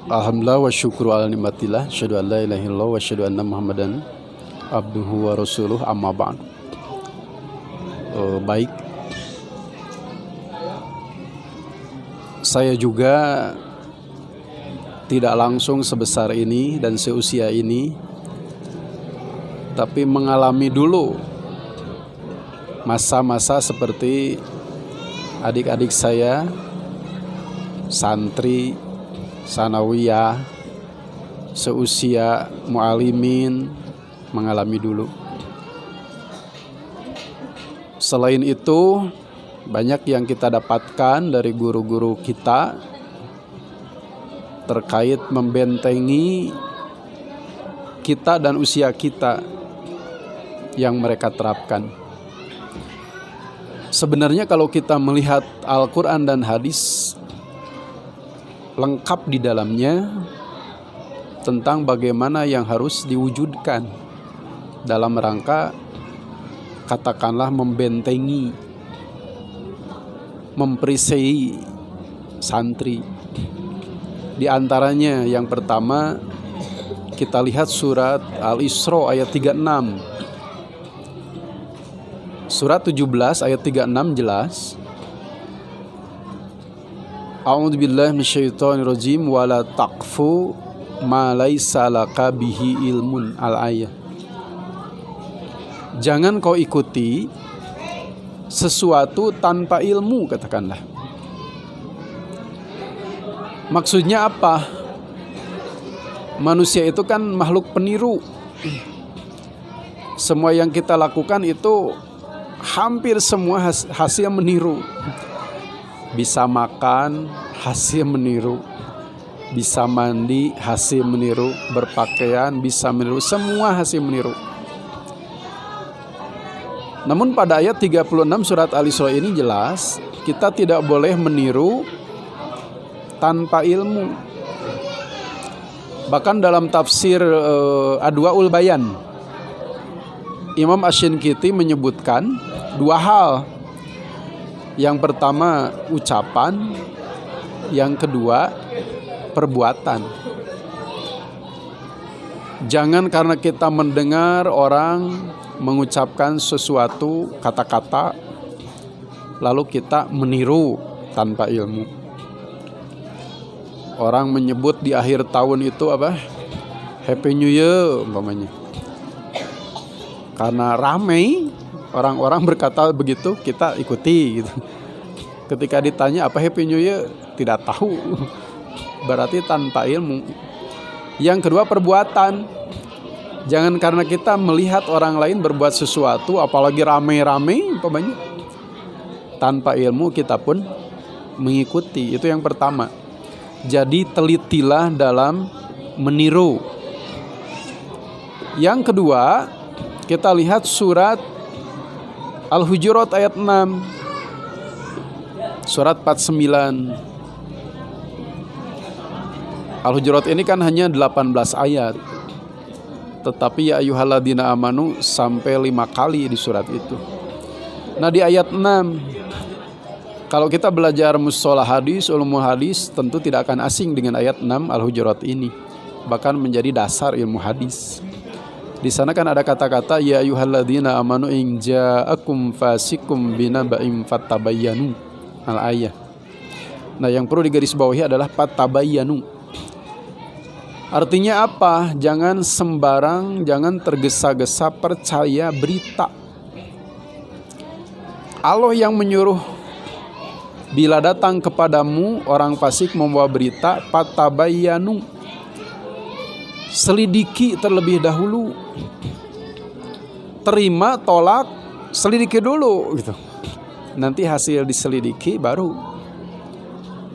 Alhamdulillah wa syukru ala nikmatillah, asyhadu an la ilaha illallah wa asyhadu anna Muhammadan abduhu wa rasuluh, amma ba'd. Baik, saya juga tidak langsung sebesar ini dan seusia ini, tapi mengalami dulu masa-masa seperti adik-adik saya, santri sanawiyah, seusia mu'alimin mengalami dulu. Selain itu, banyak yang kita dapatkan dari guru-guru kita terkait membentengi kita dan usia kita yang mereka terapkan. Sebenarnya kalau kita melihat Al-Quran dan hadis, lengkap di dalamnya tentang bagaimana yang harus diwujudkan dalam rangka katakanlah membentengi, memperisai santri. Di antaranya yang pertama kita lihat surat Al-Isra ayat 36. Surat 17 ayat 36 jelas, A'udzubillahi minasyaitonirrajim wala taqfu ma laisa laka bihi ilmun, al-ayah. Jangan kau ikuti sesuatu tanpa ilmu, katakanlah. Maksudnya apa? Manusia itu kan makhluk peniru. Semua yang kita lakukan itu hampir semua hasil meniru. Bisa makan, hasil meniru. Bisa mandi, hasil meniru. Berpakaian, bisa meniru. Semua hasil meniru. Namun pada ayat 36 surat Al-Isra ini jelas, kita tidak boleh meniru tanpa ilmu. Bahkan dalam tafsir Adwaul Bayan, Imam Asy-Syinkiti menyebutkan dua hal. Yang pertama ucapan, yang kedua perbuatan. Jangan karena kita mendengar orang mengucapkan sesuatu kata-kata lalu kita meniru tanpa ilmu. Orang menyebut di akhir tahun itu apa? Happy New Year umpamanya. Karena ramai orang-orang berkata begitu, kita ikuti gitu. Ketika ditanya apa Happy New Year, tidak tahu. Berarti tanpa ilmu. Yang kedua perbuatan. Jangan karena kita melihat orang lain berbuat sesuatu, apalagi rame-rame umpamanya, tanpa ilmu kita pun mengikuti. Itu yang pertama. Jadi telitilah dalam meniru. Yang kedua, kita lihat surat Al-Hujurat ayat 6. Surat 49. Al-Hujurat ini kan hanya 18 ayat. Tetapi ya ayyuhalladzina amanu sampai 5 kali di surat itu. Nah di ayat 6, kalau kita belajar mustalah hadis, ulumul hadis, tentu tidak akan asing dengan ayat 6 Al-Hujurat ini. Bahkan menjadi dasar ilmu hadis. Di sana kan ada kata-kata ya ayyuhalladzina amanu in ja'akum fasikum binaba'in fatabayyanu, al-ayah. Nah, yang perlu digarisbawahi adalah fatabayyanu. Artinya apa? Jangan sembarang, jangan tergesa-gesa percaya berita. Allah yang menyuruh, bila datang kepadamu orang fasik membawa berita, fatabayyanu, selidiki terlebih dahulu. Terima, tolak, selidiki dulu gitu. Nanti hasil diselidiki baru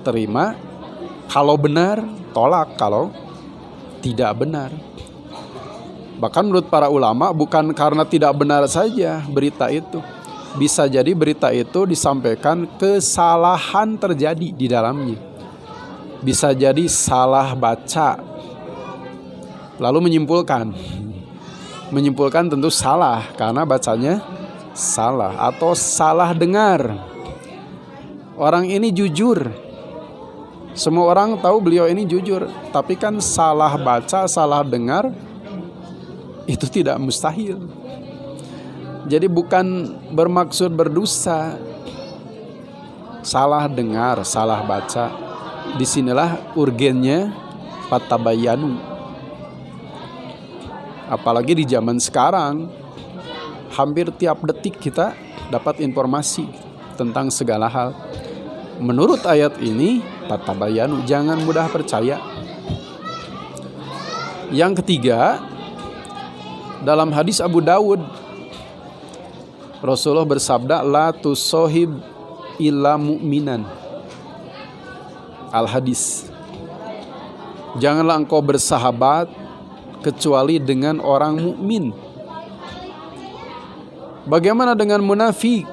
terima. Kalau benar, tolak. Kalau tidak benar. Bahkan menurut para ulama, bukan karena tidak benar saja berita itu. Bisa jadi berita itu disampaikan kesalahan terjadi di dalamnya. bisa jadi salah baca, lalu menyimpulkan tentu salah karena bacanya salah, atau salah dengar. Orang ini jujur, semua orang tahu beliau ini jujur, tapi kan salah baca, salah dengar, itu tidak mustahil. Jadi bukan bermaksud berdosa, salah dengar, salah baca. Disinilah urgennya fatabayanu. Apalagi di zaman sekarang, hampir tiap detik kita dapat informasi tentang segala hal. Menurut ayat ini, fatabayanu, jangan mudah percaya. Yang ketiga, dalam hadis Abu Dawud, Rasulullah bersabda, la tusohib illa mu'minan. Al-hadis, janganlah engkau bersahabat kecuali dengan orang mukmin. Bagaimana dengan munafik?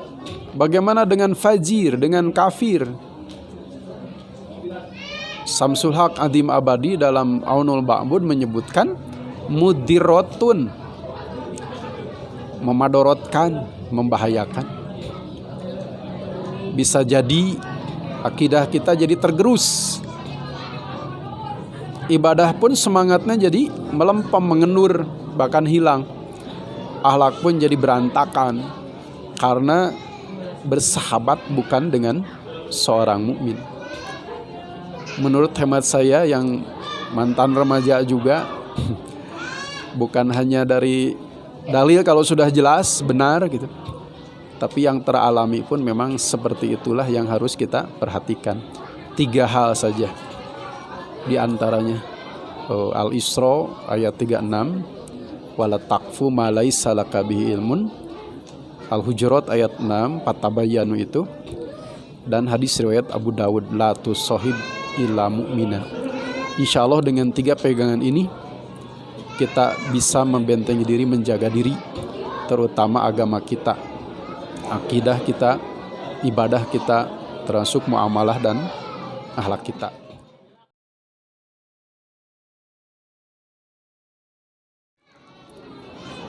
Bagaimana dengan fajir, dengan kafir? Samsul Haq Adim Abadi dalam Aunul Ba'bud menyebutkan mudirotun, memadorotkan, membahayakan. Bisa jadi akidah kita jadi tergerus, ibadah pun semangatnya jadi melempem, mengendur, bahkan hilang. Akhlak pun jadi berantakan karena bersahabat bukan dengan seorang mukmin. Menurut hemat saya yang mantan remaja juga, bukan hanya dari dalil kalau sudah jelas benar gitu, tapi yang teralami pun memang seperti itulah yang harus kita perhatikan. 3 hal saja di antaranya. Al-Isra ayat 36, wala taqfu ma laisa laka bihi ilmun. Al-Hujurat ayat 6, fatabayanu itu. Dan hadis riwayat Abu Dawud, la tusohib illa mu'mina. Insya Allah dengan 3 pegangan ini kita bisa membentengi diri, menjaga diri, terutama agama kita, akidah kita, ibadah kita, termasuk muamalah dan akhlak kita.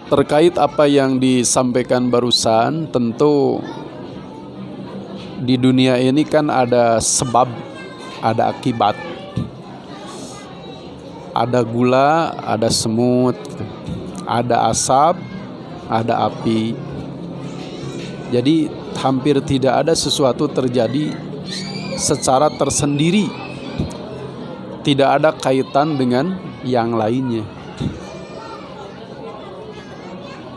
Terkait apa yang disampaikan barusan, tentu di dunia ini kan ada sebab, ada akibat. Ada gula, ada semut, ada asap, ada api. Jadi hampir tidak ada sesuatu terjadi secara tersendiri, tidak ada kaitan dengan yang lainnya.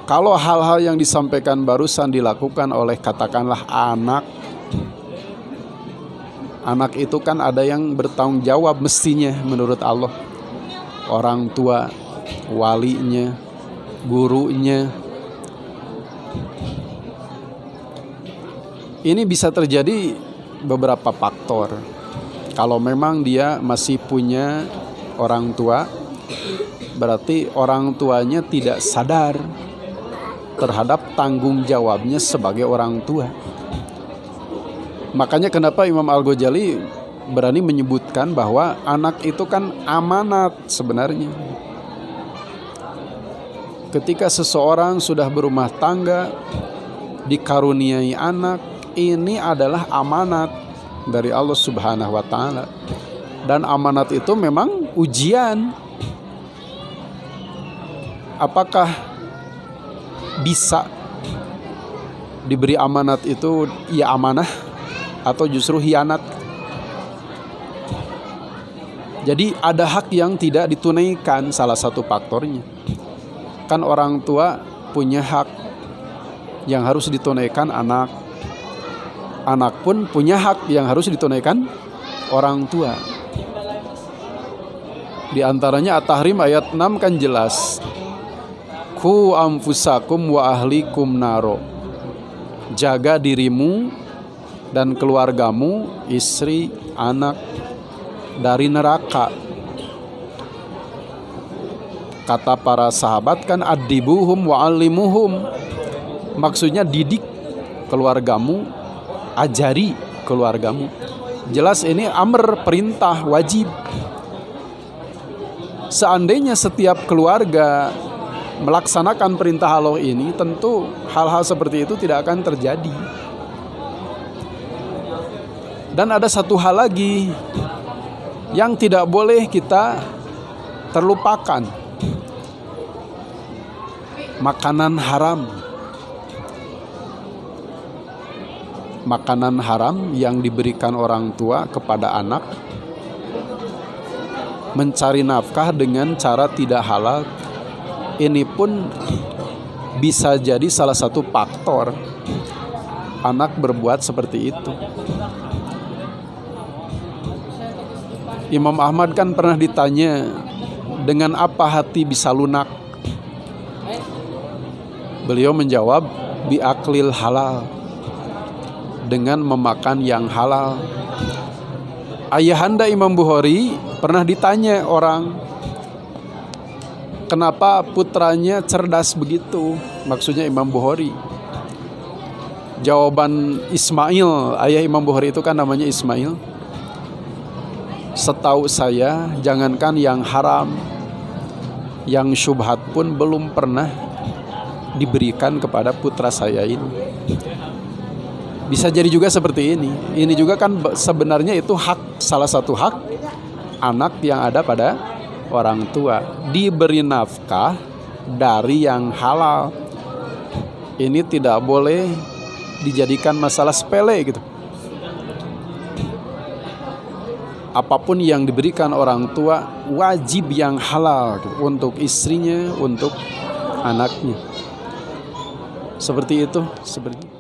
Kalau hal-hal yang disampaikan barusan dilakukan oleh katakanlah anak itu kan ada yang bertanggung jawab mestinya menurut Allah. Orang tua, walinya, gurunya. Ini bisa terjadi beberapa faktor. Kalau memang dia masih punya orang tua, berarti orang tuanya tidak sadar terhadap tanggung jawabnya sebagai orang tua. Makanya kenapa Imam Al-Ghazali berani menyebutkan bahwa anak itu kan amanat sebenarnya. Ketika seseorang sudah berumah tangga, dikaruniai anak, ini adalah amanat dari Allah Subhanahu wa Ta'ala. Dan amanat itu memang ujian. Apakah bisa diberi amanat itu ya amanah atau justru hianat? Jadi ada hak yang tidak ditunaikan, salah satu faktornya. Kan orang tua punya hak yang harus ditunaikan anak. Anak pun punya hak yang harus ditunaikan orang tua. Di antaranya At-Tahrim ayat 6 kan jelas. Ku anfusakum wa ahlikum naro. Jaga dirimu dan keluargamu, istri, anak dari neraka. Kata para sahabat kan adibuhum wa alimuhum. Maksudnya didik keluargamu, ajari keluargamu. Jelas ini amr, perintah, wajib. Seandainya setiap keluarga melaksanakan perintah Allah ini, tentu hal-hal seperti itu tidak akan terjadi. Dan ada satu hal lagi yang tidak boleh kita terlupakan. Makanan haram. Makanan haram yang diberikan orang tua kepada anak, mencari nafkah dengan cara tidak halal, ini pun bisa jadi salah satu faktor anak berbuat seperti itu. Imam Ahmad kan pernah ditanya, dengan apa hati bisa lunak? Beliau menjawab, biaklil halal, dengan memakan yang halal. Ayahanda Imam Bukhari pernah ditanya orang, kenapa putranya cerdas begitu? Maksudnya Imam Bukhari. Jawaban Ismail, ayah Imam Bukhari itu kan namanya Ismail. Setahu saya, jangankan yang haram, yang syubhat pun belum pernah diberikan kepada putra saya ini. Bisa jadi juga seperti ini. Ini juga kan sebenarnya itu hak, salah satu hak anak yang ada pada orang tua, diberi nafkah dari yang halal. Ini tidak boleh dijadikan masalah sepele gitu. Apapun yang diberikan orang tua wajib yang halal gitu, untuk istrinya, untuk anaknya. Seperti itu, seperti